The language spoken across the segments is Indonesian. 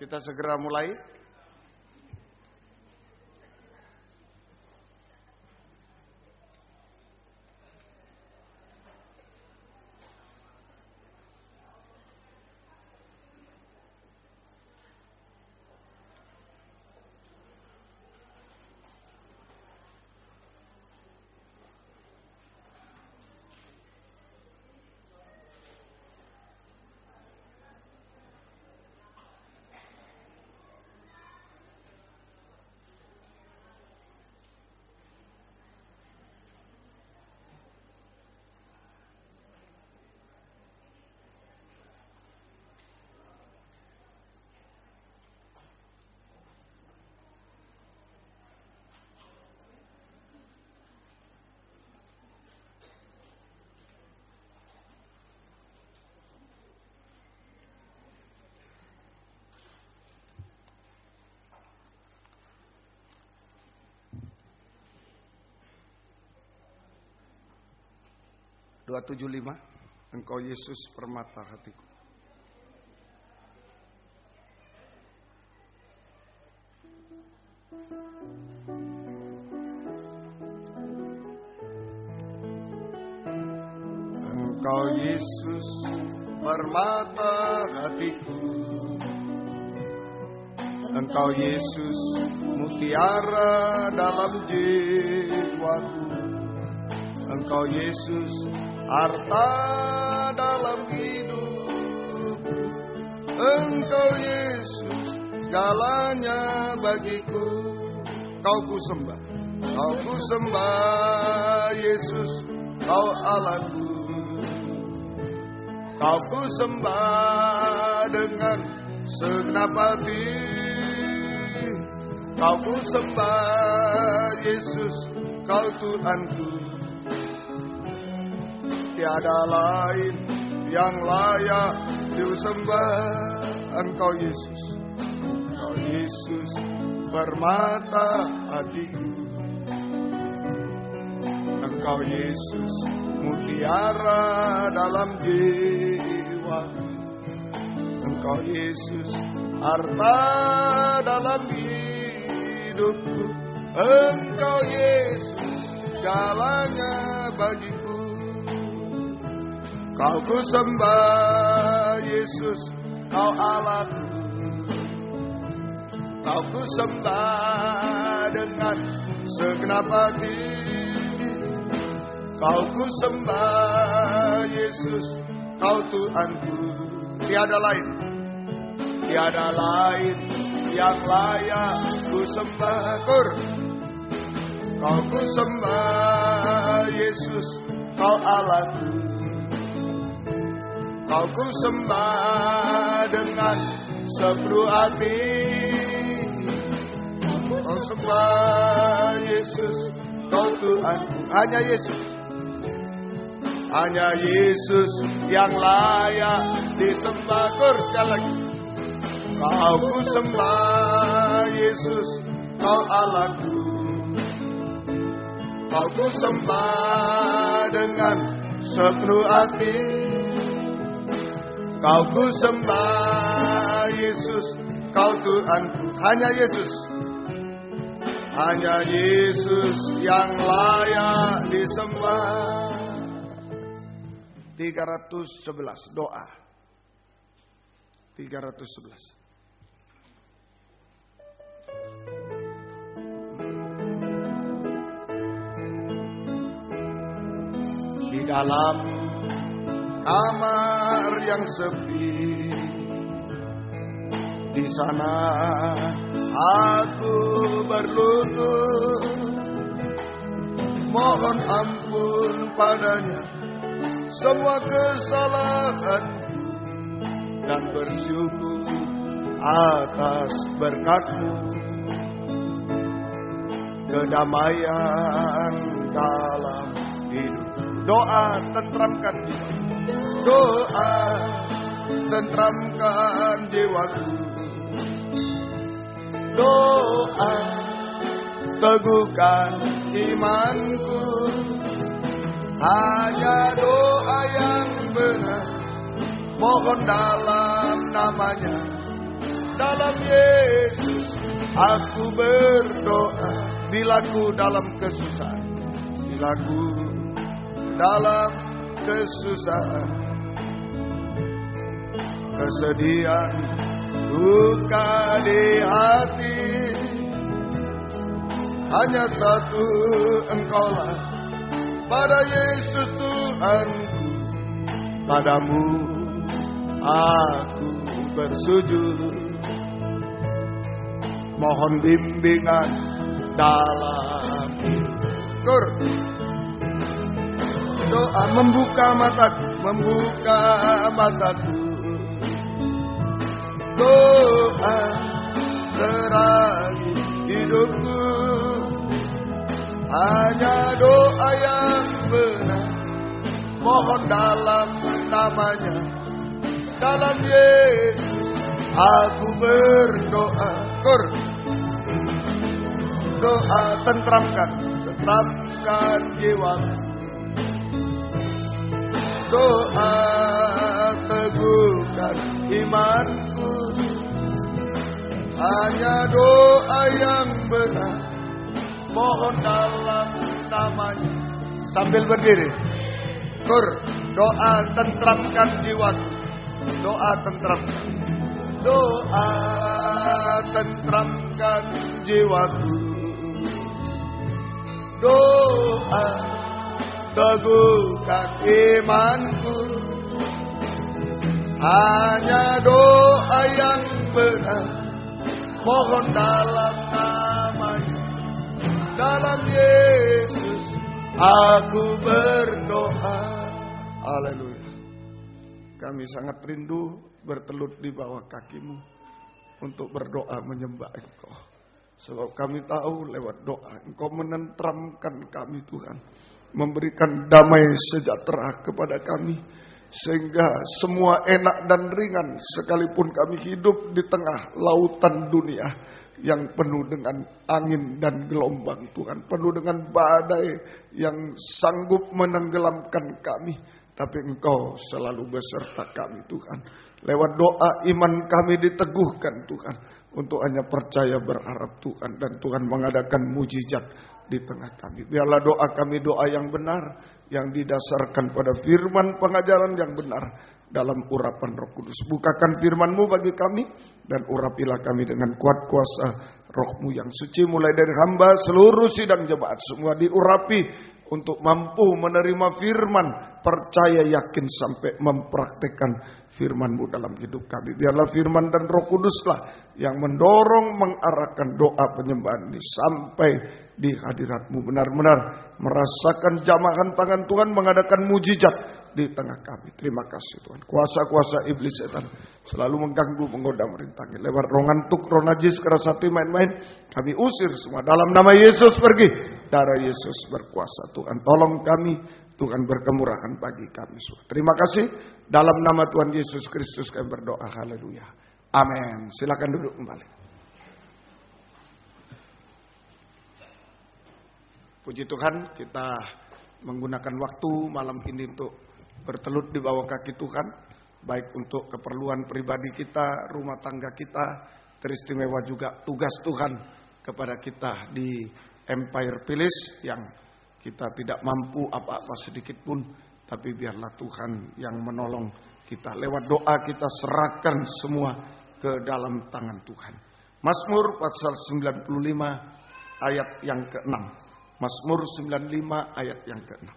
Kita segera mulai. Doa 75. Engkau Yesus permata hatiku. Engkau Yesus permata hatiku. Engkau Yesus mutiara dalam jiwaku. Engkau Yesus harta dalam hidup. Engkau Yesus segalanya bagiku. Kau ku sembah, kau ku sembah Yesus, kau Allahku. Kau ku sembah dengan segenap hati. Kau ku sembah Yesus, kau Tuhanku. Tiada lain yang layak disembah. Engkau Yesus, Engkau Yesus permata hatiku. Engkau Yesus mutiara dalam jiwa. Engkau Yesus harta dalam hidupku. Engkau Yesus segalanya bagiku. Kau ku sembah Yesus, kau Allahku. Kau ku sembah dengan segenap hati. Kau ku sembah Yesus, kau Tuhanku. Tiada lain yang layak ku sembah. Kau ku sembah Yesus, kau Allahku. Kau ku sembah dengan sepenuh hati. Kau sembah Yesus, kau Tuhanku. Hanya Yesus, hanya Yesus yang layak disembah. Sekali lagi. Kau ku sembah Yesus, kau Allahku. Kau ku sembah dengan sepenuh hati. Kau ku sembah Yesus, kau Tuhanku. Hanya Yesus, hanya Yesus yang layak disembah. 311 doa. 311. Di dalam kamar yang sepi, di sana aku berlutut, mohon ampun padanya semua kesalahanku, dan bersyukur atas berkat-Mu. Kedamaian dalam hidup. Doa tentramkan jiwa. Doa tentramkan jiwaku. Doa teguhkan imanku. Hanya doa yang benar, mohon dalam namanya, dalam Yesus aku berdoa. Bila ku dalam kesusahan, bila ku dalam kesusahan, kesedihan, duka di hati, hanya satu Engkaulah, pada Yesus Tuhanku, padamu aku bersujud, mohon bimbingan dalam hidup. Doa membuka mataku, doa terangi hidupku, hanya doa yang benar, mohon dalam namanya, dalam Yesus aku berdoa. Doa tentramkan jiwa, doa teguhkan imanku, hanya doa yang benar, mohon dalam namanya. Sambil berdiri, doa tentramkan jiwaku, doa tentramkan, doa tentramkan jiwaku, doa teguhkan imanku, hanya doa yang benar, mohon dalam namanya, dalam Yesus aku berdoa. Haleluya. Kami sangat rindu bertelut di bawah kakimu untuk berdoa menyembah Engkau. Sebab kami tahu lewat doa Engkau menenteramkan kami Tuhan, memberikan damai sejahtera kepada kami, sehingga semua enak dan ringan, sekalipun kami hidup di tengah lautan dunia yang penuh dengan angin dan gelombang Tuhan, penuh dengan badai yang sanggup menenggelamkan kami, tapi Engkau selalu beserta kami Tuhan. Lewat doa iman kami diteguhkan Tuhan, untuk hanya percaya berharap Tuhan, dan Tuhan mengadakan mujizat di tengah kami. Biarlah doa kami doa yang benar, yang didasarkan pada firman pengajaran yang benar dalam urapan Roh Kudus. Bukakan firman-Mu bagi kami, dan urapilah kami dengan kuat kuasa Roh-Mu yang suci, mulai dari hamba, seluruh sidang jemaat semua diurapi untuk mampu menerima firman, percaya yakin sampai mempraktekkan firman-Mu dalam hidup kami. Biarlah firman dan Roh Kuduslah yang mendorong, mengarahkan doa penyembahan ini sampai di hadirat-Mu, benar-benar merasakan jamahan tangan Tuhan mengadakan mujizat di tengah kami. Terima kasih Tuhan. Kuasa-kuasa iblis setan selalu mengganggu, menggoda, merintangi. Lewat roh ngantuk, roh najis, keras hati, main-main, kami usir semua. Dalam nama Yesus pergi. Darah Yesus berkuasa Tuhan. Tolong kami, Tuhan berkemurahan bagi kami semua. Terima kasih. Dalam nama Tuhan Yesus Kristus kami berdoa. Haleluya. Amin. Silakan duduk kembali. Puji Tuhan, kita menggunakan waktu malam ini untuk bertelut di bawah kaki Tuhan, baik untuk keperluan pribadi kita, rumah tangga kita, teristimewa juga tugas Tuhan kepada kita di Empire Palace yang kita tidak mampu apa-apa sedikit pun, tapi biarlah Tuhan yang menolong kita. Lewat doa kita serahkan semua ke dalam tangan Tuhan. Mazmur pasal 95 ayat yang ke-6. Mazmur 95 ayat yang ke-6.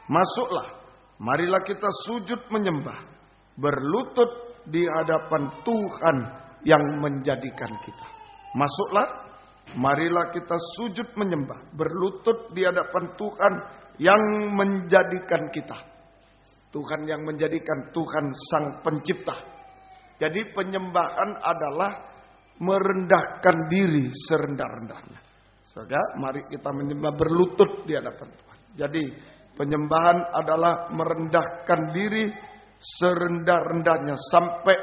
Masuklah, marilah kita sujud menyembah, berlutut di hadapan Tuhan yang menjadikan kita. Masuklah, marilah kita sujud menyembah, berlutut di hadapan Tuhan yang menjadikan kita. Tuhan yang menjadikan, Tuhan Sang Pencipta. Jadi penyembahan adalah merendahkan diri serendah-rendahnya. Saudara, mari kita menyembah berlutut di hadapan Tuhan. Jadi penyembahan adalah merendahkan diri serendah-rendahnya sampai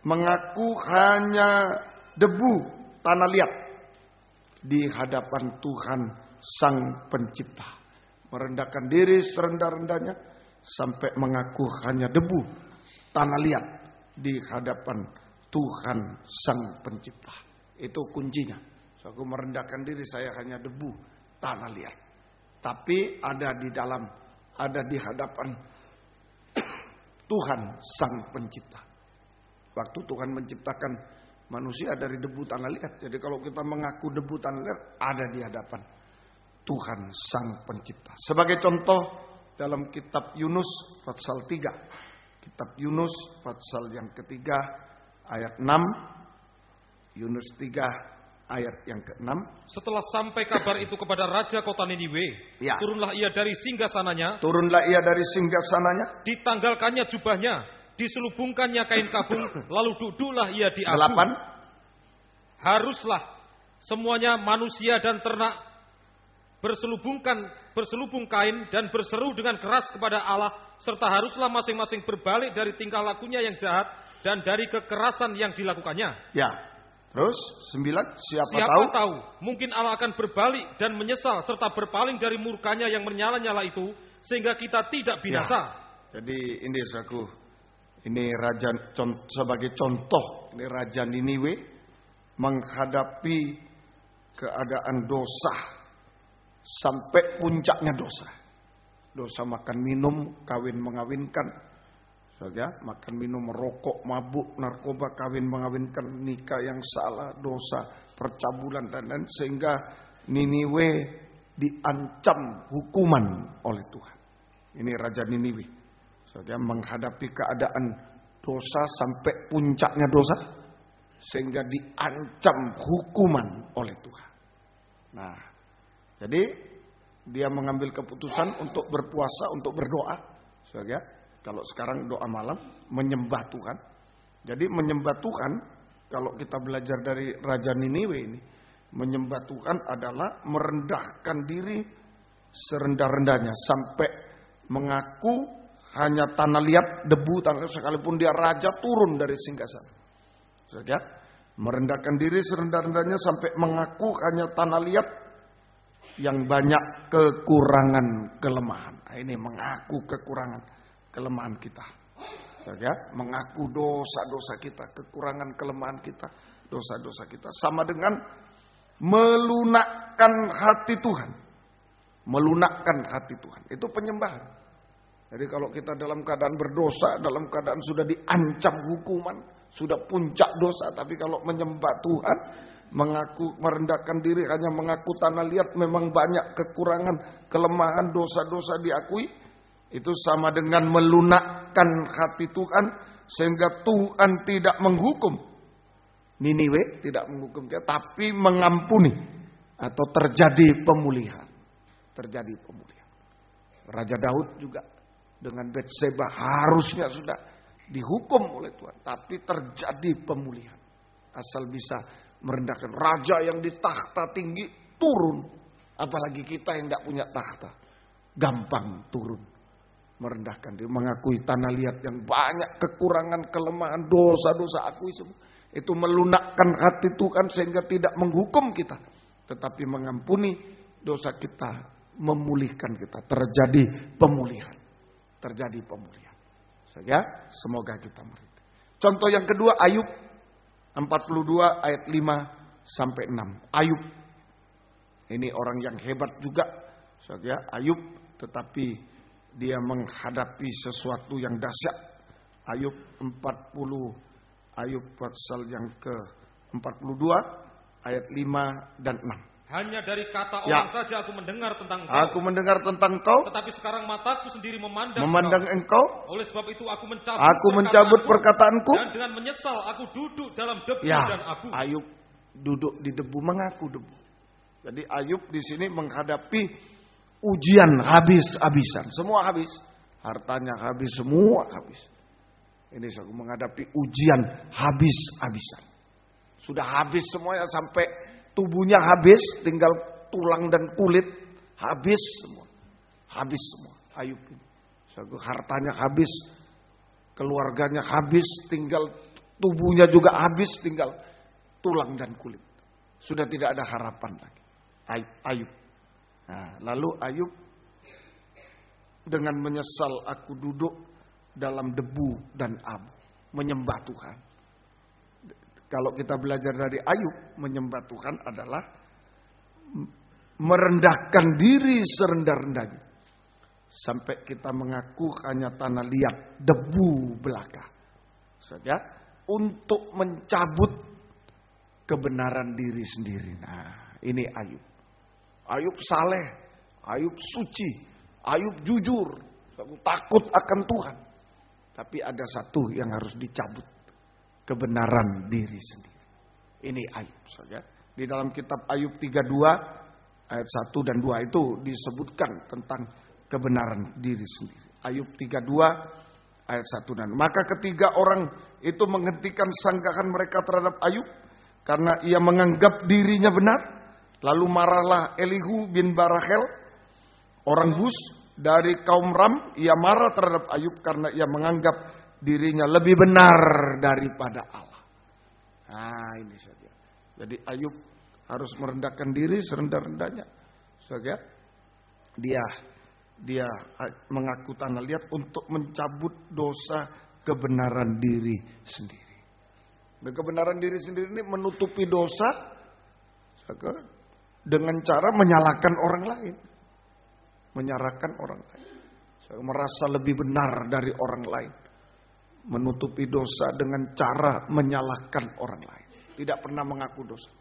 mengaku hanya debu tanah liat di hadapan Tuhan Sang Pencipta. Merendahkan diri serendah-rendahnya sampai mengaku hanya debu tanah liat di hadapan Tuhan Sang Pencipta. Itu kuncinya. So, aku merendahkan diri, saya hanya debu, tanah liat. Tapi ada di hadapan Tuhan Sang Pencipta. Waktu Tuhan menciptakan manusia dari debu tanah liat. Jadi kalau kita mengaku debu tanah liat, ada di hadapan Tuhan Sang Pencipta. Sebagai contoh dalam kitab Yunus pasal 3. Kitab Yunus pasal yang ketiga ayat 6. Yunus 3 ayat yang ke-6. Setelah sampai kabar itu kepada raja kota Niniwe, turunlah ia dari singgasananya. Ditanggalkannya jubahnya, diselubungkannya kain kabung, lalu duduklah ia di abu. 8. Haruslah semuanya manusia dan ternak berselubung kain dan berseru dengan keras kepada Allah, serta haruslah masing-masing berbalik dari tingkah lakunya yang jahat dan dari kekerasan yang dilakukannya. Ya. Terus 9, siapa tahu mungkin Allah akan berbalik dan menyesal serta berpaling dari murkanya yang menyala-nyala itu, sehingga kita tidak binasa. Ya. Jadi ini saudaraku, ini raja sebagai contoh, ini Raja Niniwe menghadapi keadaan dosa sampai puncaknya dosa. Dosa makan minum, kawin mengawinkan. Ya, makan minum, merokok, mabuk, narkoba, kawin mengawinkan, nikah yang salah, dosa, percabulan dan lain, sehingga Niniwe diancam hukuman oleh Tuhan. Ini Raja Niniwe. Ya, menghadapi keadaan dosa sampai puncaknya dosa, sehingga diancam hukuman oleh Tuhan. Nah, jadi dia mengambil keputusan untuk berpuasa, untuk berdoa. Ya. Kalau sekarang doa malam, menyembah Tuhan. Jadi menyembah Tuhan, kalau kita belajar dari Raja Niniwe ini, menyembah Tuhan adalah merendahkan diri serendah-rendahnya. Sampai mengaku hanya tanah liat, debu, sekalipun dia raja turun dari singgasana. Ya, merendahkan diri serendah-rendahnya sampai mengaku hanya tanah liat yang banyak kekurangan, kelemahan. Nah, ini mengaku kekurangan, kelemahan kita, ya, mengaku dosa-dosa kita, kekurangan kelemahan kita, dosa-dosa kita, sama dengan melunakkan hati Tuhan, melunakkan hati Tuhan. Itu penyembahan. Jadi kalau kita dalam keadaan berdosa, dalam keadaan sudah diancam hukuman, sudah puncak dosa, tapi kalau menyembah Tuhan, mengaku merendahkan diri, hanya mengaku tanah liat, memang banyak kekurangan, kelemahan, dosa-dosa diakui. Itu sama dengan melunakkan hati Tuhan, sehingga Tuhan tidak menghukum Niniwe, tidak menghukum dia, tapi mengampuni atau terjadi pemulihan. Terjadi pemulihan. Raja Daud juga dengan Betseba harusnya sudah dihukum oleh Tuhan, tapi terjadi pemulihan. Asal bisa merendahkan raja yang di tahta tinggi turun, apalagi kita yang tidak punya tahta, gampang turun. Merendahkan diri, mengakui tanah liat yang banyak kekurangan, kelemahan, dosa-dosa, akui semua. Itu melunakkan hati Tuhan sehingga tidak menghukum kita, tetapi mengampuni dosa kita, memulihkan kita. Terjadi pemulihan. Terjadi pemulihan. Ya, semoga kita mengerti. Contoh yang kedua, Ayub 42 ayat 5 sampai 6. Ayub ini orang yang hebat juga, ya, Ayub, tetapi dia menghadapi sesuatu yang dahsyat. Ayub 40, Ayub pasal yang ke-42 ayat 5 dan 6. Hanya dari kata orang saja aku mendengar tentang engkau. Aku mendengar tentang engkau. Tetapi sekarang mataku sendiri memandang engkau. Oleh sebab itu aku mencabut perkataanku. Dan dengan menyesal aku duduk dalam debu dan abu. Ayub duduk di debu, mengaku debu. Jadi Ayub di sini menghadapi ujian habis-habisan. Semua habis. Hartanya habis, semua habis. Ini saya menghadapi ujian habis-habisan. Sudah habis semuanya, sampai tubuhnya habis, tinggal tulang dan kulit. Habis semua. Habis semua. Ayub ini. Hartanya habis. Keluarganya habis. Tinggal tubuhnya juga habis. Tinggal tulang dan kulit. Sudah tidak ada harapan lagi. Ayub. Nah, lalu Ayub dengan menyesal, aku duduk dalam debu dan abu, menyembah Tuhan. kalau kita belajar dari Ayub, menyembah Tuhan adalah merendahkan diri serendah-rendahnya. Sampai kita mengaku hanya tanah liat, debu belaka. Saja, untuk mencabut kebenaran diri sendiri. Nah, ini Ayub. Ayub saleh, Ayub suci, Ayub jujur, takut akan Tuhan. Tapi ada satu yang harus dicabut, kebenaran diri sendiri. Ini Ayub saja. Di dalam kitab Ayub 32 ayat 1 dan 2 itu disebutkan tentang kebenaran diri sendiri. Ayub 32 ayat 1 dan 2. Maka ketiga orang itu menghentikan sanggahan mereka terhadap Ayub karena ia menganggap dirinya benar. Lalu marahlah Elihu bin Barachel, orang Bus dari kaum Ram. Ia marah terhadap Ayub karena ia menganggap dirinya lebih benar daripada Allah. Nah, ini saja. Jadi Ayub harus merendahkan diri serendah-rendahnya. Saja. Dia mengaku tanah liat untuk mencabut dosa kebenaran diri sendiri. Dan kebenaran diri sendiri ini menutupi dosa dengan cara menyalahkan orang lain. Menyalahkan orang lain. Merasa lebih benar dari orang lain. Menutupi dosa dengan cara menyalahkan orang lain. Tidak pernah mengaku dosa.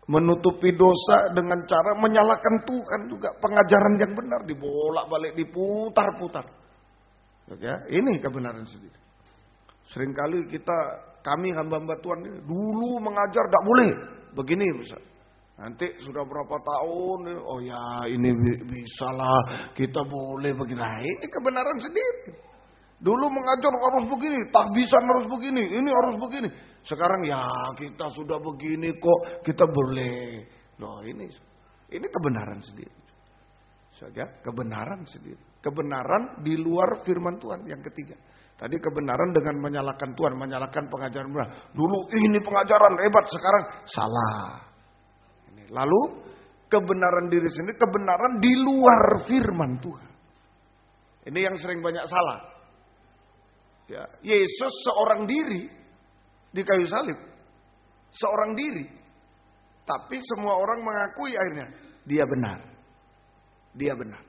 Menutupi dosa dengan cara menyalahkan Tuhan juga. Pengajaran yang benar dibolak-balik, diputar-putar. Ini kebenaran sendiri. Seringkali kami hamba-hamba Tuhan ini dulu mengajar tidak boleh begini misal. Nanti sudah berapa tahun, oh ya ini bisalah kita boleh begini. Nah, ini kebenaran sendiri. Dulu mengajar harus begini, tahbisan harus begini, ini harus begini. Sekarang ya kita sudah begini kok, kita boleh. Loh ini kebenaran sendiri. Saja kebenaran sendiri. Kebenaran di luar firman Tuhan yang ketiga. Tadi kebenaran dengan menyalahkan Tuhan, menyalahkan pengajaran benar. Dulu ini pengajaran hebat, sekarang salah. Lalu kebenaran diri sendiri, kebenaran di luar firman Tuhan. Ini yang sering banyak salah. Ya, Yesus seorang diri di kayu salib. Seorang diri. Tapi semua orang mengakui akhirnya dia benar. Dia benar.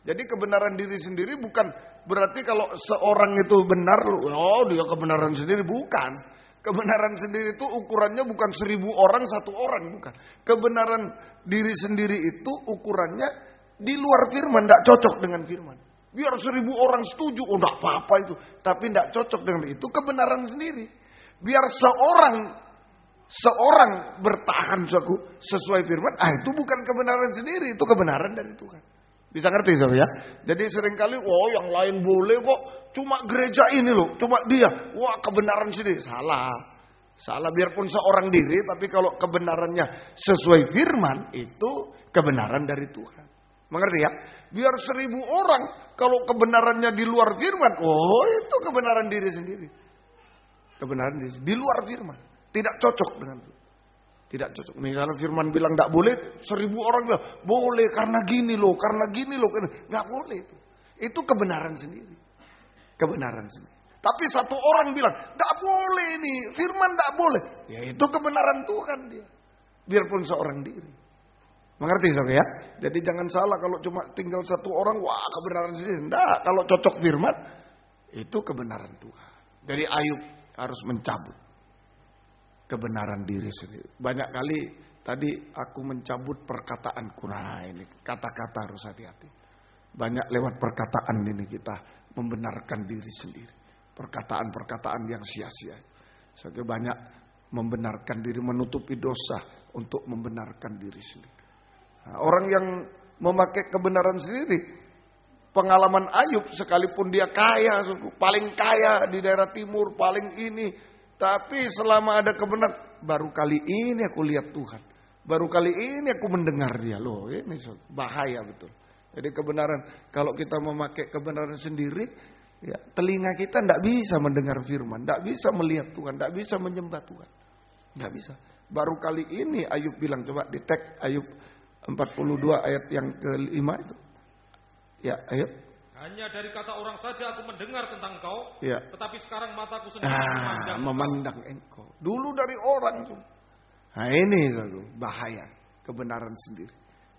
Jadi kebenaran diri sendiri bukan berarti kalau seorang itu benar, oh dia kebenaran sendiri. Bukan. Kebenaran sendiri itu ukurannya bukan 1000 orang, 1 orang. Bukan. Kebenaran diri sendiri itu ukurannya di luar firman. Tidak cocok dengan firman. Biar 1000 orang setuju, oh tidak apa-apa itu. Tapi tidak cocok dengan itu kebenaran sendiri. Biar seorang bertahan sesuai firman, itu bukan kebenaran sendiri, itu kebenaran dari Tuhan. Bisa ngerti saudara ya? Jadi seringkali, yang lain boleh kok, cuma gereja ini loh, cuma dia, kebenaran sendiri. Salah biarpun seorang diri, tapi kalau kebenarannya sesuai firman, itu kebenaran dari Tuhan. Mengerti ya? Biar 1000 orang, kalau kebenarannya di luar firman, itu kebenaran diri sendiri. Kebenaran diri di luar firman. Tidak cocok dengan itu. Tidak cocok. Misalnya firman bilang tidak boleh, 1000 orang bilang boleh karena gini loh. Nggak boleh itu. Itu kebenaran sendiri. Kebenaran sendiri. Tapi satu orang bilang tidak boleh ini, firman tidak boleh. Ya itu kebenaran Tuhan dia. Biarpun seorang diri. Mengerti saudara ya? Jadi jangan salah kalau cuma tinggal satu orang, kebenaran sendiri. Tidak, kalau cocok firman, itu kebenaran Tuhan. Jadi Ayub harus mencabut kebenaran diri sendiri. Banyak kali tadi aku mencabut perkataanku. Nah ini kata-kata harus hati-hati. Banyak lewat perkataan ini kita membenarkan diri sendiri. Perkataan-perkataan yang sia-sia. Saya banyak membenarkan diri, menutupi dosa untuk membenarkan diri sendiri. Nah, orang yang memakai kebenaran sendiri, pengalaman Ayub sekalipun dia kaya, paling kaya di daerah timur, paling ini, tapi selama ada kebenaran, baru kali ini aku lihat Tuhan, baru kali ini aku mendengar dia. Loh, ini bahaya betul. Jadi kebenaran, kalau kita memakai kebenaran sendiri, ya, telinga kita tidak bisa mendengar firman, tidak bisa melihat Tuhan, tidak bisa menyembah Tuhan, tidak bisa. Baru kali ini Ayub bilang, coba di tag Ayub 42 ayat yang ke-5 itu. Ya, ayo Hanya dari kata orang saja aku mendengar tentang Engkau, Ya. tetapi sekarang mataku sendiri memandang Engkau. Dulu dari orang tuh. Nah ini bahaya kebenaran sendiri.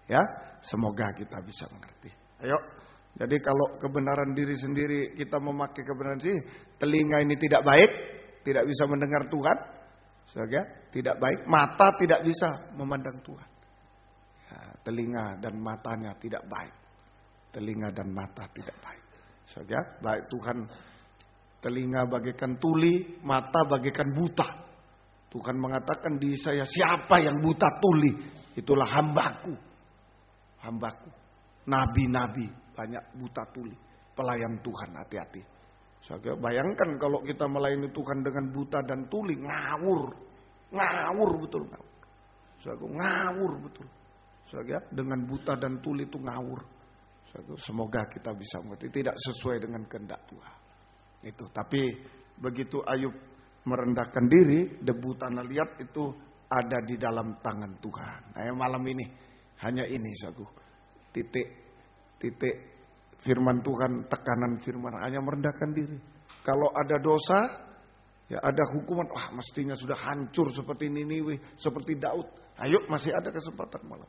Ya, semoga kita bisa mengerti. Ayo. Jadi kalau kebenaran diri sendiri kita memakai kebenaran sendiri, telinga ini tidak baik, tidak bisa mendengar Tuhan. Saudara, tidak baik, mata tidak bisa memandang Tuhan. Ya, telinga dan matanya tidak baik. Telinga dan mata tidak baik. Saudara, baik Tuhan, telinga bagaikan tuli, mata bagaikan buta. Tuhan mengatakan di saya, siapa yang buta tuli? Itulah hambaku. Hambaku. Nabi-nabi banyak buta tuli. Pelayan Tuhan, hati-hati. Saudara, bayangkan kalau kita melayani Tuhan dengan buta dan tuli, ngawur. Ngawur betul. Saudara, ngawur betul. Saudara, dengan buta dan tuli itu ngawur. Semoga kita bisa mengerti, tidak sesuai dengan kehendak Tuhan. Itu. Tapi begitu Ayub merendahkan diri, debu tanah liat itu ada di dalam tangan Tuhan. Nah, malam ini hanya ini saudara. Titik firman Tuhan, tekanan firman, hanya merendahkan diri. Kalau ada dosa, ya ada hukuman, wah mestinya sudah hancur seperti Niniwe, seperti Daud. Ayo masih ada kesempatan malam.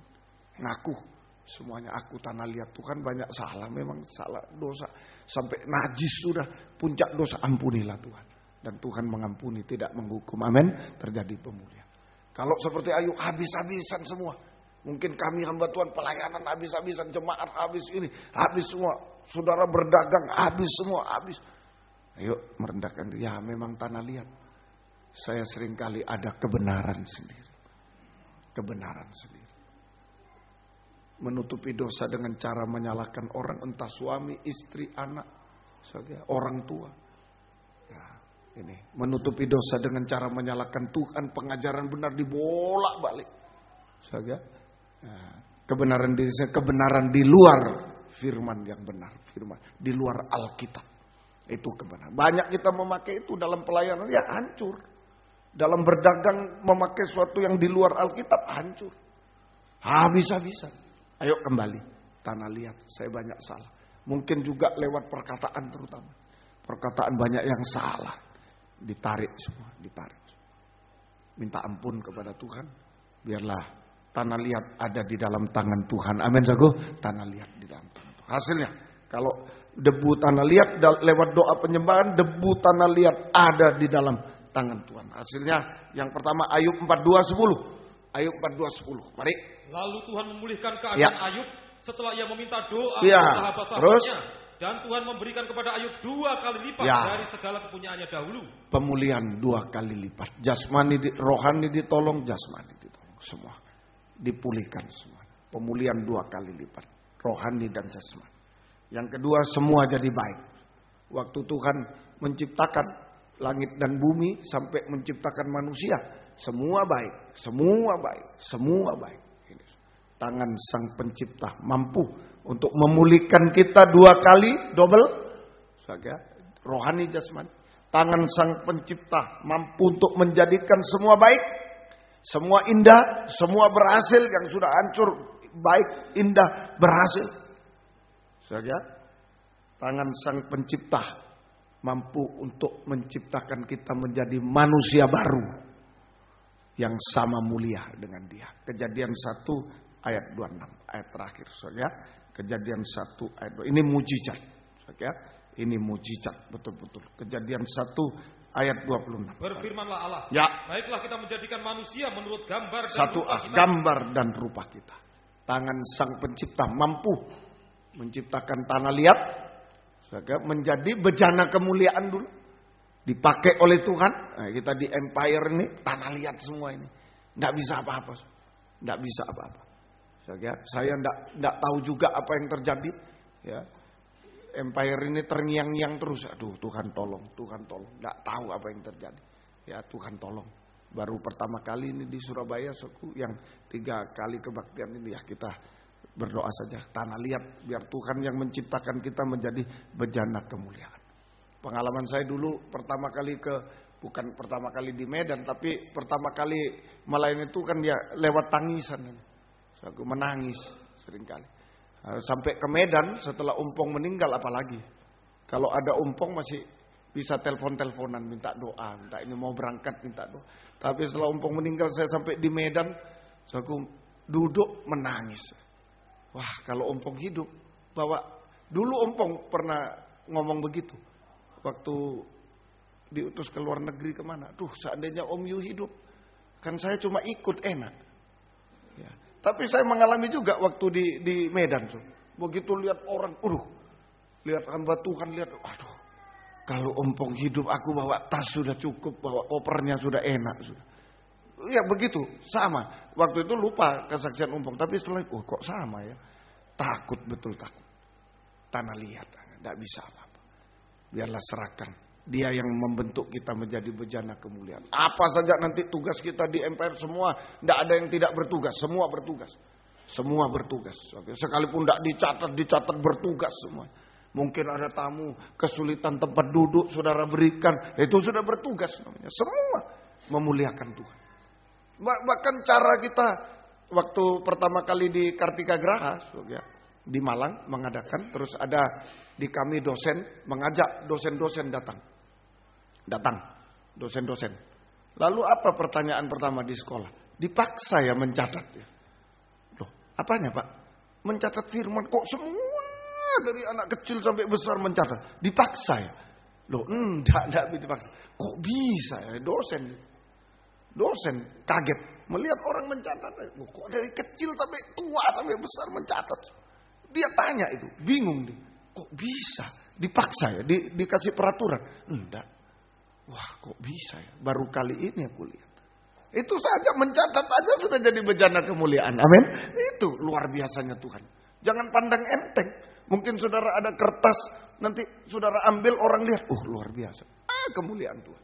Ngaku. Semuanya aku tanah liat, Tuhan banyak salah, memang salah dosa. Sampai najis sudah, puncak dosa, ampunilah Tuhan. Dan Tuhan mengampuni, tidak menghukum, amin. Terjadi pemulihan. Kalau seperti Ayub habis-habisan semua. Mungkin kami hamba Tuhan pelayanan habis-habisan, jemaat habis ini, habis semua. Saudara berdagang habis semua, habis. Ayo merendahkan diri, ya memang tanah liat. Saya seringkali ada kebenaran sendiri. Kebenaran sendiri. Menutupi dosa dengan cara menyalahkan orang, entah suami, istri, anak, orang tua. Ya, ini menutupi dosa dengan cara menyalahkan Tuhan, pengajaran benar dibolak-balik. Ya, kebenaran diri saya, kebenaran di luar firman yang benar, firman di luar Alkitab. Itu kebenaran. Banyak kita memakai itu dalam pelayanan, ya hancur. Dalam berdagang memakai sesuatu yang di luar Alkitab, hancur. Habis-habisan. Ayo kembali, tanah liat, saya banyak salah. Mungkin juga lewat perkataan terutama. Perkataan banyak yang salah. Ditarik semua, ditarik. Minta ampun kepada Tuhan. Biarlah tanah liat ada di dalam tangan Tuhan. Amin, jago. Tanah liat di dalam tangan Tuhan. Hasilnya, kalau debu tanah liat lewat doa penyembahan, debu tanah liat ada di dalam tangan Tuhan. Hasilnya yang pertama Ayub 42:10. Ayub 42:10. Mari. Lalu Tuhan memulihkan keadaan Ayub setelah ia meminta doa sahabat-sahabatnya. Dan Tuhan memberikan kepada Ayub 2 kali lipat dari segala kepunyaannya dahulu. Pemulihan 2 kali lipat. Jasmani, rohani ditolong, jasmani ditolong. Semua dipulihkan semua. Pemulihan 2 kali lipat. Rohani dan jasmani. Yang kedua, semua jadi baik. Waktu Tuhan menciptakan langit dan bumi sampai menciptakan manusia, semua baik, semua baik, semua baik. Tangan Sang Pencipta mampu untuk memulihkan kita 2 kali, double. Rohani jasmani. Tangan Sang Pencipta mampu untuk menjadikan semua baik, semua indah, semua berhasil. Yang sudah hancur, baik, indah, berhasil. Tangan Sang Pencipta mampu untuk menciptakan kita menjadi manusia baru yang sama mulia dengan Dia. Kejadian 1 ayat 26, ayat terakhir, saudara. Kejadian 1 ayat 2. Ini mujizat, saudara. Ini mujizat betul-betul. Kejadian 1 ayat 26. Berfirmanlah Allah. Ya. Baiklah kita menjadikan manusia menurut gambar dan rupa kita. Gambar dan rupa kita. Tangan Sang Pencipta mampu menciptakan tanah liat, saudara, menjadi bejana kemuliaan dulu. Dipakai oleh Tuhan. Nah, kita di Empire ini tanah liat semua ini. Nggak bisa apa-apa. Nggak bisa apa-apa. Saya nggak tahu juga apa yang terjadi. Ya, Empire ini terngiang-ngiang terus. Aduh, Tuhan tolong, Tuhan tolong. Nggak tahu apa yang terjadi. Ya, Tuhan tolong. Baru pertama kali ini di Surabaya, yang 3 kali kebaktian ini, ya kita berdoa saja. Tanah liat, biar Tuhan yang menciptakan kita menjadi bejana kemuliaan. Pengalaman saya dulu bukan pertama kali di Medan, tapi pertama kali melayani Tuhan ya lewat tangisan. Aku menangis seringkali. Sampai ke Medan setelah Umpong meninggal apalagi. Kalau ada Umpong masih bisa telepon-teleponan minta doa, minta ini mau berangkat minta doa. Tapi setelah Umpong meninggal saya sampai di Medan, aku duduk menangis. Wah, kalau Umpong hidup, bawa dulu Umpong pernah ngomong begitu. Waktu diutus ke luar negeri kemana? Duh, seandainya Om Yu hidup, kan saya cuma ikut enak. Ya. Tapi saya mengalami juga waktu di Medan tuh. Begitu lihat orang, lihat hamba Tuhan, lihat, aduh, kalau Umpong hidup aku bawa tas sudah cukup, bawa kopernya sudah enak sudah. Ya begitu, sama. Waktu itu lupa kesaksian Umpong, tapi setelah itu, kok sama ya? Takut, betul takut. Tanah liat, tidak bisa apa-apa. Biarlah serahkan. Dia yang membentuk kita menjadi bejana kemuliaan. Apa saja nanti tugas kita di MPR semua, tidak ada yang tidak bertugas, semua bertugas. Semua bertugas. Sekalipun tidak dicatat bertugas semua. Mungkin ada tamu kesulitan tempat duduk, saudara berikan, itu sudah bertugas namanya. Semua memuliakan Tuhan. Bahkan cara kita waktu pertama kali di Kartika Graha, di Malang mengadakan, terus ada di kami dosen mengajak dosen-dosen datang dosen-dosen. Lalu apa pertanyaan pertama di sekolah? Dipaksa ya mencatat ya. Loh, apanya Pak? Mencatat firman, kok semua dari anak kecil sampai besar mencatat? Dipaksa ya? Loh, enggak dipaksa. Kok bisa ya dosen kaget melihat orang mencatat. Kok dari kecil sampai tua sampai besar mencatat? Dia tanya itu, bingung dia. Kok bisa? Dipaksa ya? Dikasih peraturan? Enggak. Wah, kok bisa ya? Baru kali ini aku lihat. Itu saja mencatat aja sudah jadi bejana kemuliaan. Amin. Itu luar biasanya Tuhan. Jangan pandang enteng. Mungkin saudara ada kertas, nanti saudara ambil orang lihat, luar biasa. Kemuliaan Tuhan.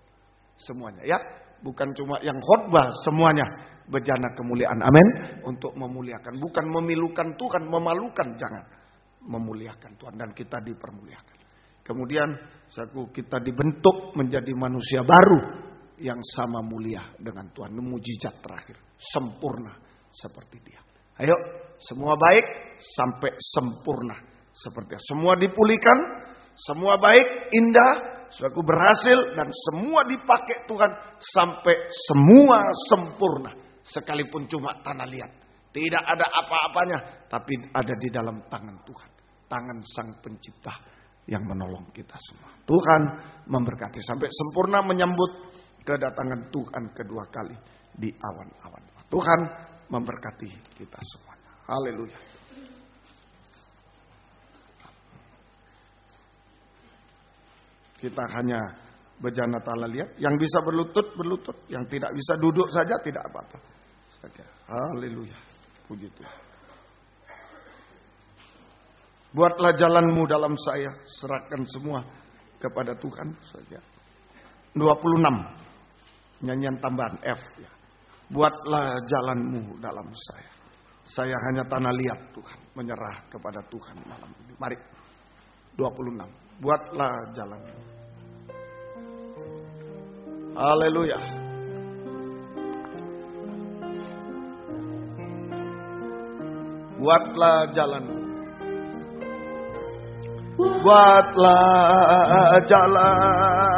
Semuanya ya. Bukan cuma yang khotbah, semuanya bejana kemuliaan. Amin. Untuk memuliakan, bukan memilukan Tuhan, memalukan, jangan. Memuliakan Tuhan dan kita dipermuliakan. Kemudian kita dibentuk menjadi manusia baru yang sama mulia dengan Tuhan. Mujizat terakhir, sempurna seperti Dia. Ayo, semua baik sampai sempurna seperti Dia. Semua dipulihkan, semua baik, indah, suatu berhasil dan semua dipakai Tuhan sampai semua sempurna. Sekalipun cuma tanah liat, tidak ada apa-apanya, tapi ada di dalam tangan Tuhan, tangan Sang Pencipta yang menolong kita semua. Tuhan memberkati sampai sempurna menyambut kedatangan Tuhan kedua kali di awan-awan. Tuhan memberkati kita semuanya. Haleluya. Kita hanya bejana tanah liat. Yang bisa berlutut. Yang tidak bisa duduk saja tidak apa-apa. Haleluya. Puji Tuhan. Buatlah jalanmu dalam saya. Serahkan semua kepada Tuhan saja. 26. Nyanyian tambahan F. Ya. Buatlah jalanmu dalam saya. Saya hanya tanah liat Tuhan. Menyerah kepada Tuhan malam ini. Mari. 26. Buatlah jalanmu. Haleluya. Buatlah jalanmu. Buatlah jalanmu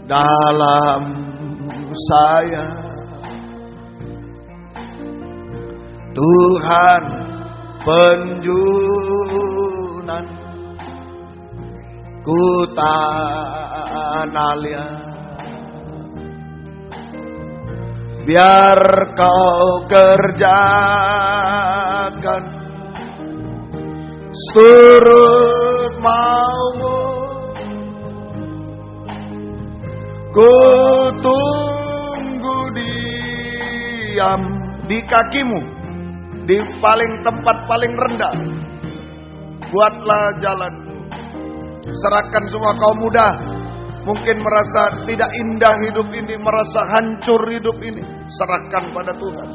dalam saya. Tuhan penjunan ku tanah liat. Biar kau kerjakan surut maumu, ku tunggu diam di kakimu, di tempat paling rendah. Buatlah jalanmu. Serahkan semua kaum muda. Mungkin merasa tidak indah hidup ini, merasa hancur hidup ini. Serahkan pada Tuhan.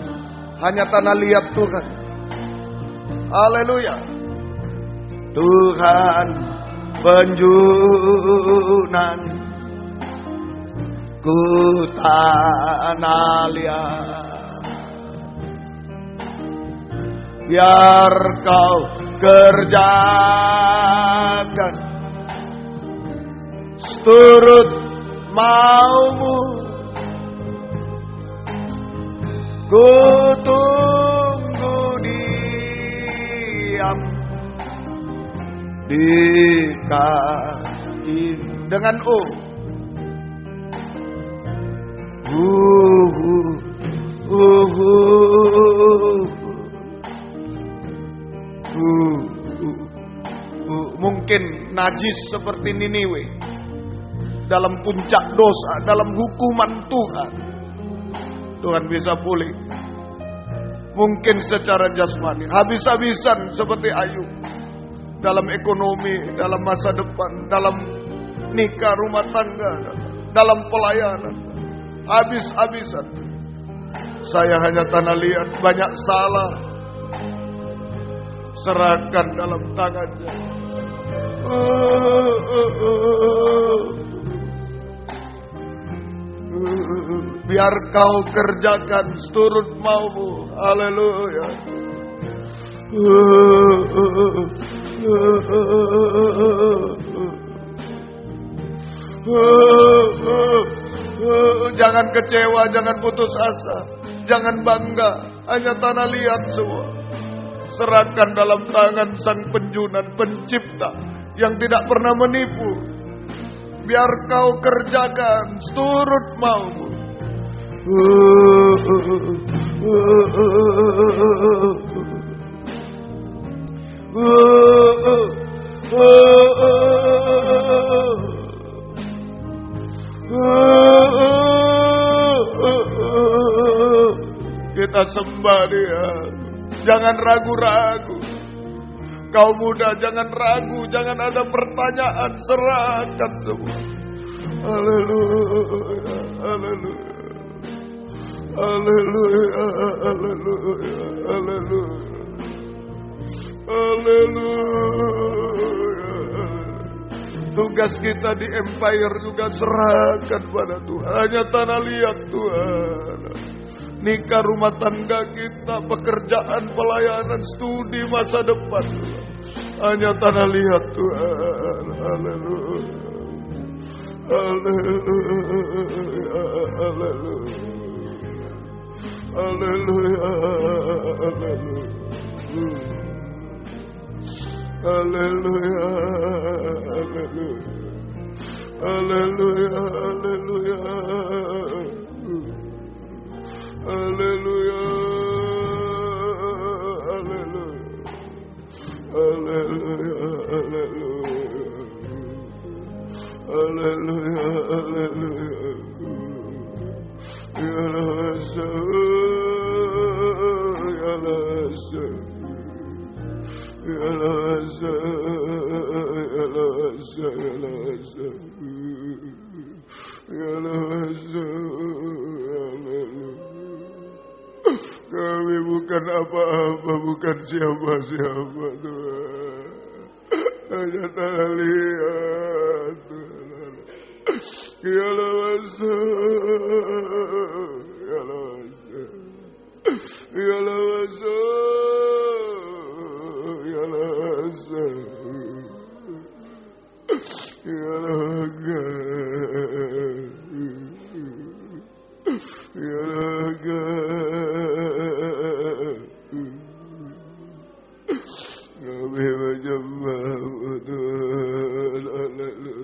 Hanya tanah liat Tuhan. Haleluya. Tuhan penjunan ku tanah liat. biar kau kerjakan seturut maumu. Ku tunggu diam di kaki dengan mungkin najis seperti Niniwe, dalam puncak dosa, dalam hukuman Tuhan. Tuhan bisa pulih. Mungkin secara jasmani, habis-habisan seperti Ayub, dalam ekonomi, dalam masa depan, dalam nikah, rumah tangga, dalam pelayanan, habis-habisan. Saya hanya tanah liat, banyak salah, serahkan dalam tangannya. Biar kau kerjakan seturut maumu. Haleluya. Jangan kecewa, jangan putus asa, jangan bangga, hanya tanah liat semua. Serahkan dalam tangan Sang Penjunan, Pencipta yang tidak pernah menipu. Biar kau kerjakan seturut maumu. Kita sembah Dia. Jangan ragu-ragu. Kau muda, jangan ragu, jangan ada pertanyaan, serahkan semua. Haleluya, haleluya, haleluya, haleluya, haleluya, haleluya. Tugas kita di Empire juga serahkan pada Tuhan. Hanya tanah liat Tuhan. Nikah, rumah tangga kita, pekerjaan, pelayanan, studi, masa depan. Hanya tanah liat Tuhan. Haleluya. Haleluya. Haleluya. Haleluya. Haleluya. Haleluya. Haleluya. Haleluya, haleluya, haleluya, haleluya, haleluya, kami bukan apa-apa, bukan siapa-siapa Tuhan. Hanya tanah liat Tuhan. Ya lawasa, ya lawasa, ya lawasa, ya lawasa, ya laga, ya laga. Kami menyembah Tuhan.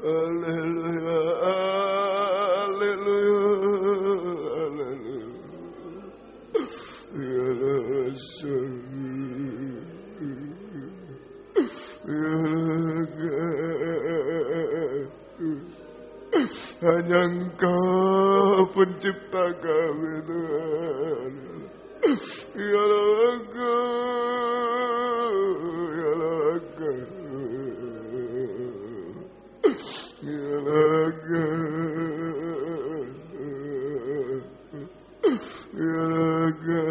Haleluya, haleluya, haleluya, ya Rasul, ya Raga. Hanya Engkau pencipta kami Tuhan. Ya Raga, ya Raga, ya Raga, ya Raga.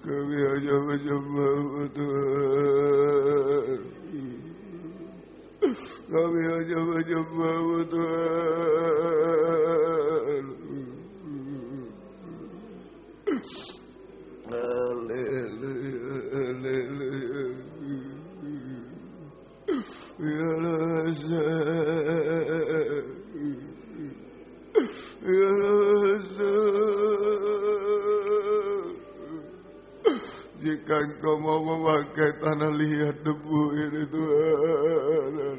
Kami hanya menyembah-Mu Tuhan. Kami hanya menyembah-Mu Tuhan. Haleluya, haleluya. Biarlah jika Engkau mau memakai tanah liat debu ini Tuhan,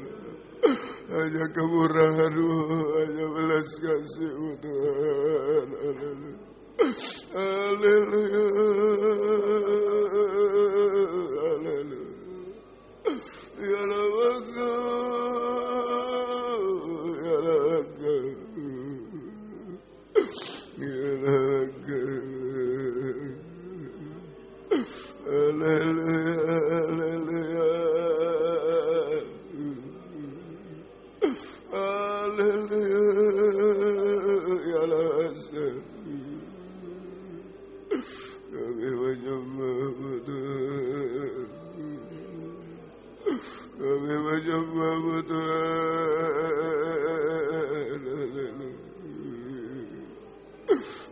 hanya kemurahan-Mu, hanya belas kasih-Mu Tuhan. Haleluya, haleluya. Ya Rabbi, ya Rabbi, ya Rabbi. Haleluya, haleluya. Haleluya, ya Rabbi. Kami menyembah-Mu Tuhan. Kami menyembah-Mu Tuhan.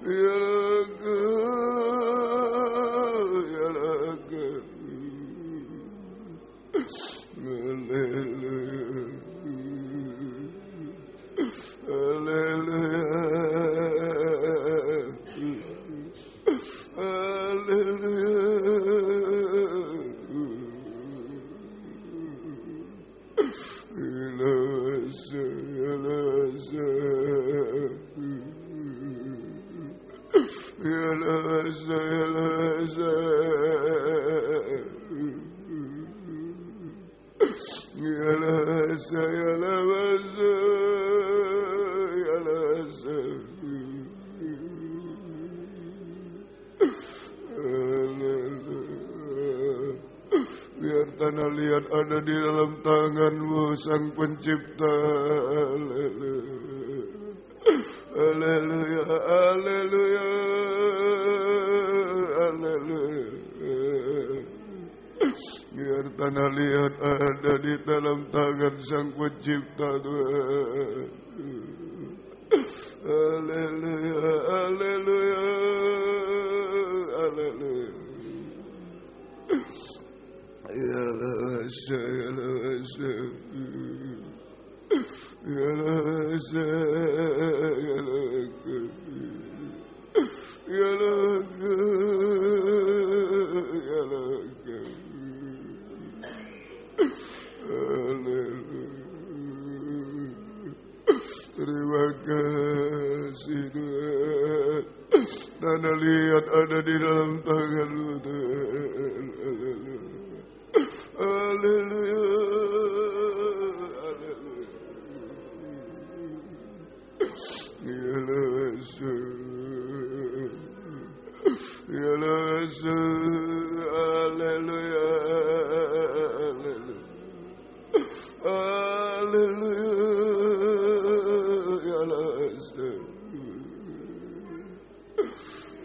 Ya Rabbi, ya Rabbi. Haleluya, haleluya. Biar tanah liat ada di dalam tangan-Mu Sang Pencipta. Haleluya, haleluya, haleluya. Biar tanah liat ada di dalam tangan Sang Pencipta Tuhan. Haleluya, haleluya, haleluya. Ya Rasa, ya Rasa, ya Rasa, ya Rasa, ya Rasa, ya Rasa. Haleluya. Terima kasih Tuhan. Tanah liat ada di dalam tangan-Mu Tuhan. Haleluya. Haleluya. Ya Rasul. Ya Rasul. Haleluya. Haleluya. Haleluya. Ya Rasul.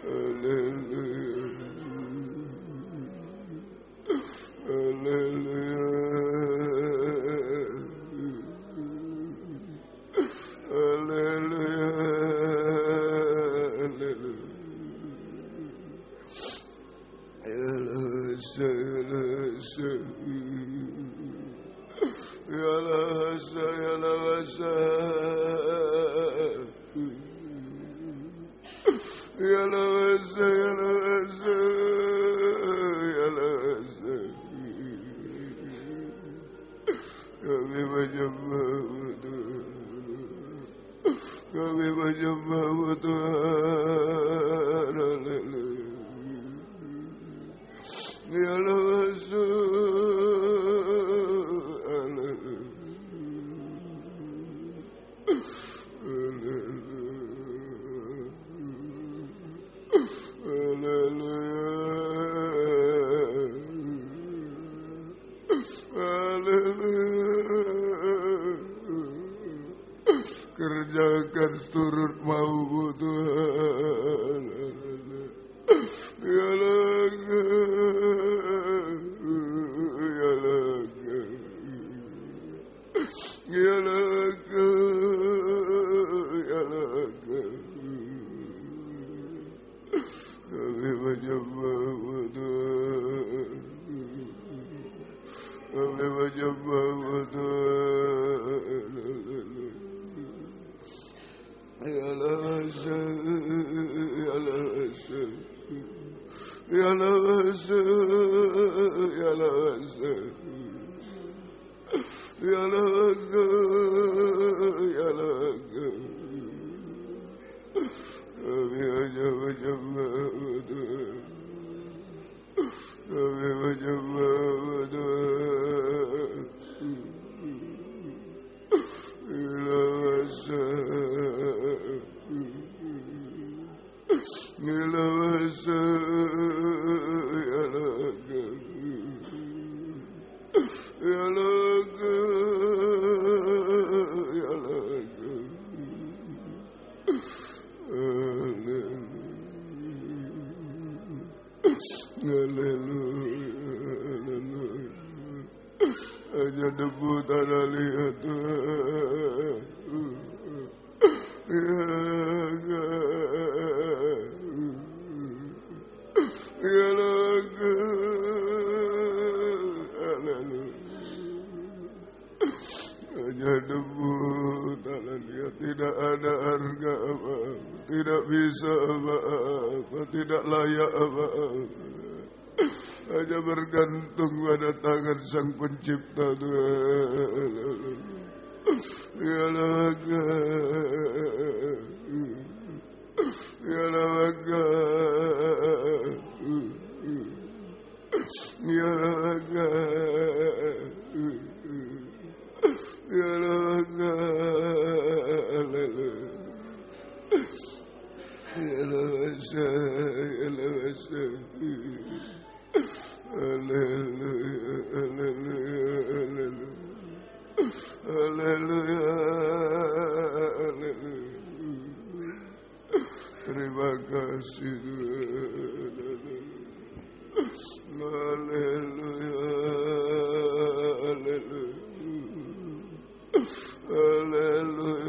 Haleluya. Haleluya. Haleluya. Kami menyembah-Mu Tuhan. Kami menyembah-Mu Tuhan. Haleluya. Ya Rasul. Haleluya. Kerjakan seluruh firman-Mu Tuhan. Ya lega, ya lega, ya lega, ya lega. Kami menyembah-Mu Tuhan. Kami menyembah-Mu Tuhan. Ya Lasa, ya Lasa, ya Lasa, ya Lasa, ya Laga, ya Laga. Kami hanya menyembah-Mu Tuhan. Kami menyembah-Mu Tuhan. Ya Lasa, ya Lasa, ya Laga, ya Laga, ya Laga. Haleluya, haleluya. Hanya debu tanah liat Tuhan. Ya Laga, haleluya. Hanya debu tanah liat, tidak ada harga apa, tidak bisa apa-apa, tidak layak apa-apa. Hanya bergantung pada tangan Sang Pencipta Tuhan. Ya Laga, ya Laga, ya Laga, ya Laga, haleluya. Ya Lasa, ya Lasa. Haleluya, haleluya, haleluya, haleluya. Terima kasih Tuhan. Haleluya, haleluya, haleluya.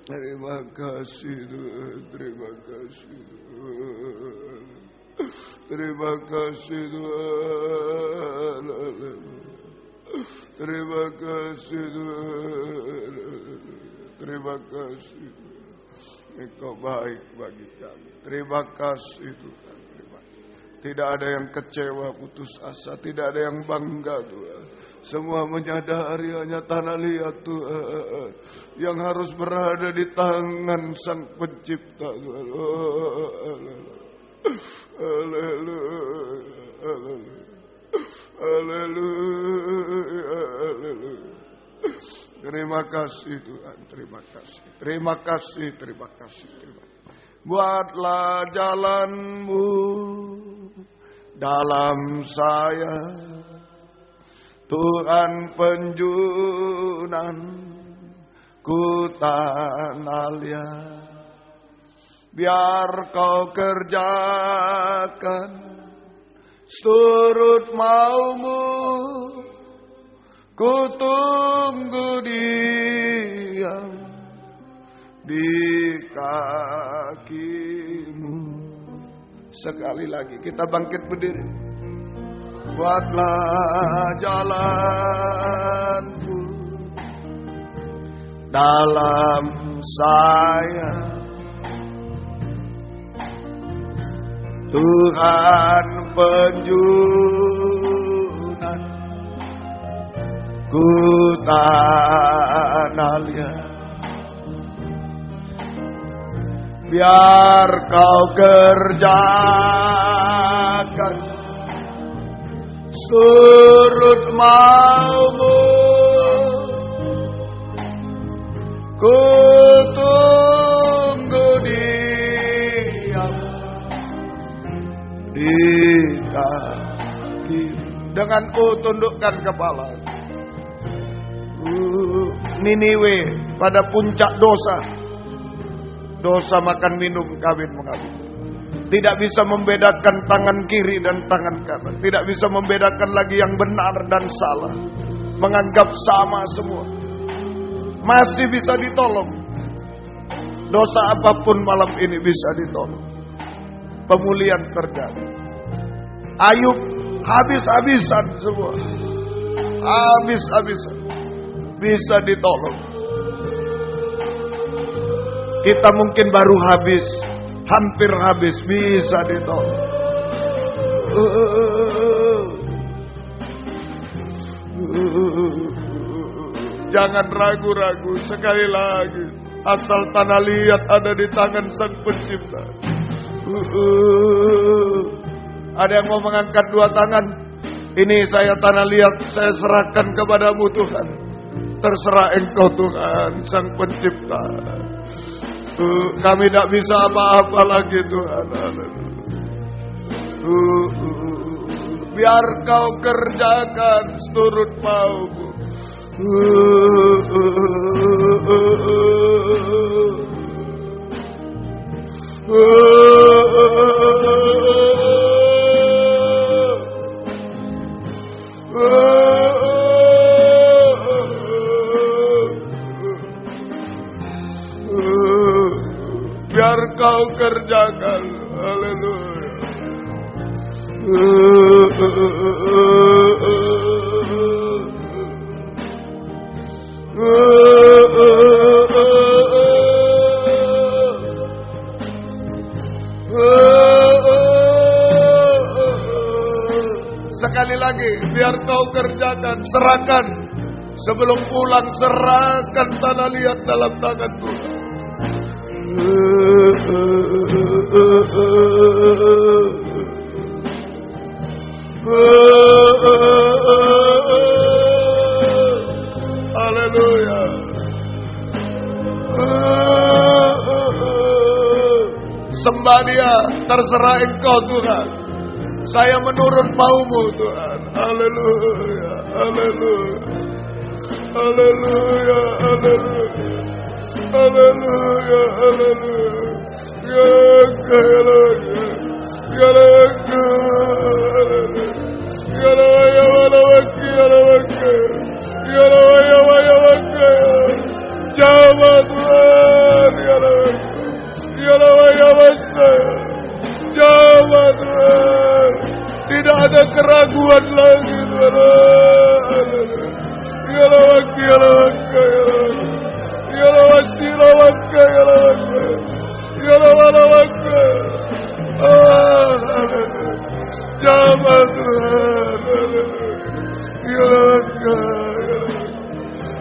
Terima kasih Tuhan, terima kasih Tuhan, terima kasih Tuhan, terima kasih Tuhan, terima kasih. Engkau baik bagi kami. Terima kasih Tuhan. Tidak ada yang kecewa, putus asa, tidak ada yang bangga Tuhan. Semua menyadari hanya tanah liat Tuhan yang harus berada di tangan Sang Pencipta Tuhan. Haleluya, haleluya, haleluya, haleluya. Terima kasih Tuhan, terima kasih. Terima kasih, terima kasih. Buatlah jalanmu dalam saya, Tuhan penjunan ku tanah liat. Biar kau kerjakan seturut maumu, ku tunggu diam di kakimu. Sekali lagi kita bangkit berdiri. Buatlah jalanku dalam saya, Tuhan penjunan ku tanah liat. Biar kau kerjakan surut maumu, ku tunggu diam di kaki. Dengan ku tundukkan kepala. Niniwe pada puncak dosa. Dosa makan minum kawin mengawin. Tidak bisa membedakan tangan kiri dan tangan kanan. Tidak bisa membedakan lagi yang benar dan salah. Menganggap sama semua. Masih bisa ditolong. Dosa apapun malam ini bisa ditolong. Pemulihan terjadi. Ayub habis-habisan semua. Habis-habisan. Bisa ditolong. Kita mungkin baru habis, hampir habis, bisa ditolong. Jangan ragu-ragu, sekali lagi. Asal tanah liat ada di tangan Sang Pencipta. Ada yang mau mengangkat dua tangan? Ini saya tanah liat, saya serahkan kepadamu Tuhan. Terserah Engkau Tuhan, Sang Pencipta. Kami tidak bisa apa-apa lagi Tuhan. Biar kau kerjakan seturut maumu. Biar kau kerjakan, haleluya. Sekali lagi, biar kau kerjakan, serahkan. Sebelum pulang, serahkan tanah liat dalam tangan Tuhan. Haleluya. Sembah Dia, terserah Engkau Tuhan. Saya menurut maumu Tuhan. Haleluya, haleluya, haleluya, haleluya, haleluya, haleluya. Ya haleluya, ya haleluya, ya Jawab Tuhan, jawab Tuhan. Tidak ada keraguan lagi Tuhan. Jawab Tuhan.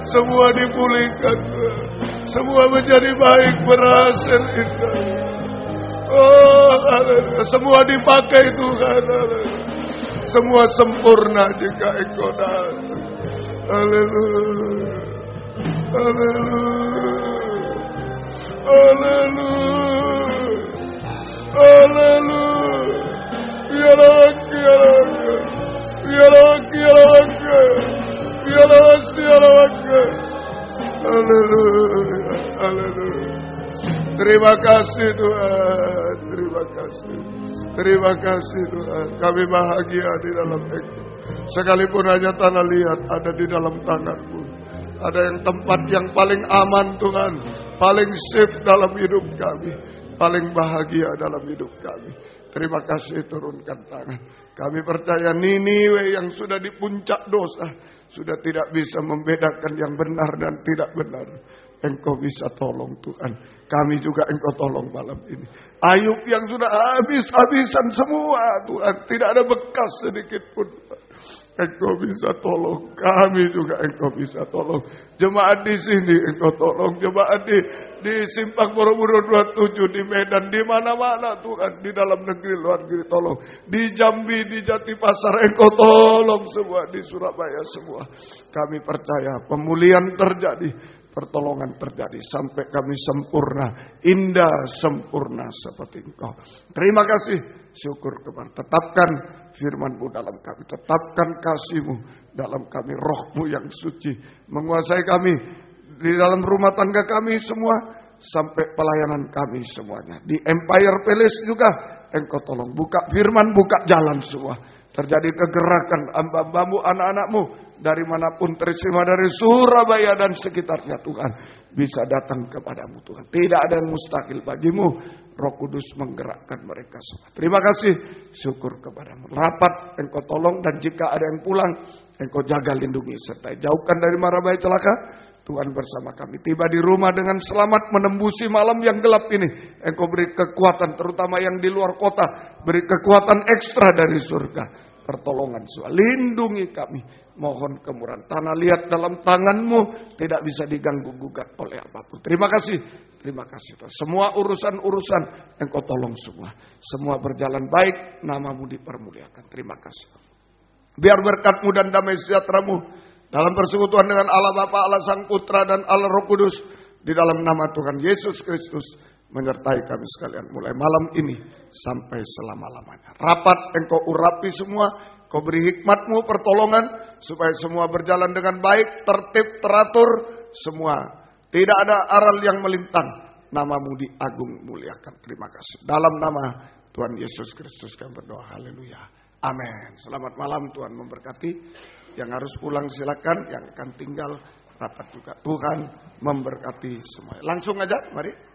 Semua dipulihkan, semua menjadi baik, berhasil indah. Oh, haleluya. Semua dipakai Tuhan, haleluya. Semua sempurna jika Engkau datang. Haleluya. Terima kasih Tuhan, terima kasih. Terima kasih Tuhan, kami bahagia di dalam Engkau. Sekalipun hanya tanah liat ada di dalam tangan-Mu. Ada yang tempat yang paling aman Tuhan, paling safe dalam hidup kami, paling bahagia dalam hidup kami. Terima kasih, turunkan tangan. Kami percaya Niniwe yang sudah di puncak dosa sudah tidak bisa membedakan yang benar dan tidak benar. Engkau bisa tolong Tuhan. Kami juga Engkau tolong malam ini. Ayub yang sudah habis-habisan semua Tuhan. Tidak ada bekas sedikit pun. Engkau bisa tolong. Kami juga Engkau bisa tolong. Jemaat di sini Engkau tolong. Jemaat di Simpang Borobudur 27 di Medan. Di mana-mana Tuhan. Di dalam negeri luar negeri tolong. Di Jambi, di Jatipasar Engkau tolong semua. Di Surabaya semua. Kami percaya pemulihan terjadi. Pertolongan terjadi sampai kami sempurna, indah sempurna seperti Engkau. Terima kasih, syukur kepada. Tetapkan firman-Mu dalam kami, tetapkan kasih-Mu dalam kami, Roh-Mu yang suci menguasai kami di dalam rumah tangga kami semua sampai pelayanan kami semuanya. Di Empire Palace juga Engkau tolong buka firman, buka jalan semua. Terjadi kegerakan hamba-Mu, anak-anak-Mu dari manapun terima dari Surabaya dan sekitarnya Tuhan bisa datang kepadamu Tuhan. Tidak ada yang mustahil bagimu. Roh Kudus menggerakkan mereka semua. Terima kasih, syukur kepadamu. Rapat Engkau tolong dan jika ada yang pulang Engkau jaga lindungi serta jauhkan dari mara bahaya celaka. Tuhan bersama kami. Tiba di rumah dengan selamat menembusi malam yang gelap ini. Engkau beri kekuatan terutama yang di luar kota. Beri kekuatan ekstra dari surga. Pertolongan Tuhan. Lindungi kami. Mohon kemurahan. Tanah liat dalam tangan-Mu. Tidak bisa diganggu gugat oleh apapun. Terima kasih. Terima kasih Tuhan. Semua urusan-urusan Engkau tolong semua. Semua berjalan baik. Nama-Mu dipermuliakan. Terima kasih. Biar berkat-Mu dan damai sejahtera-Mu dalam persekutuan dengan Allah Bapa, Allah Sang Putra dan Allah Roh Kudus. Di dalam nama Tuhan Yesus Kristus. Menyertai kami sekalian mulai malam ini sampai selama-lamanya. Rapat Engkau urapi semua. Kau beri hikmat-Mu, pertolongan. Supaya semua berjalan dengan baik, tertib, teratur. Semua. Tidak ada aral yang melintang. Nama-Mu diagung muliakan. Terima kasih. Dalam nama Tuhan Yesus Kristus kami berdoa. Haleluya. Amin. Selamat malam, Tuhan memberkati. Yang harus pulang silakan. Yang akan tinggal rapat juga. Tuhan memberkati semua. Langsung aja, mari.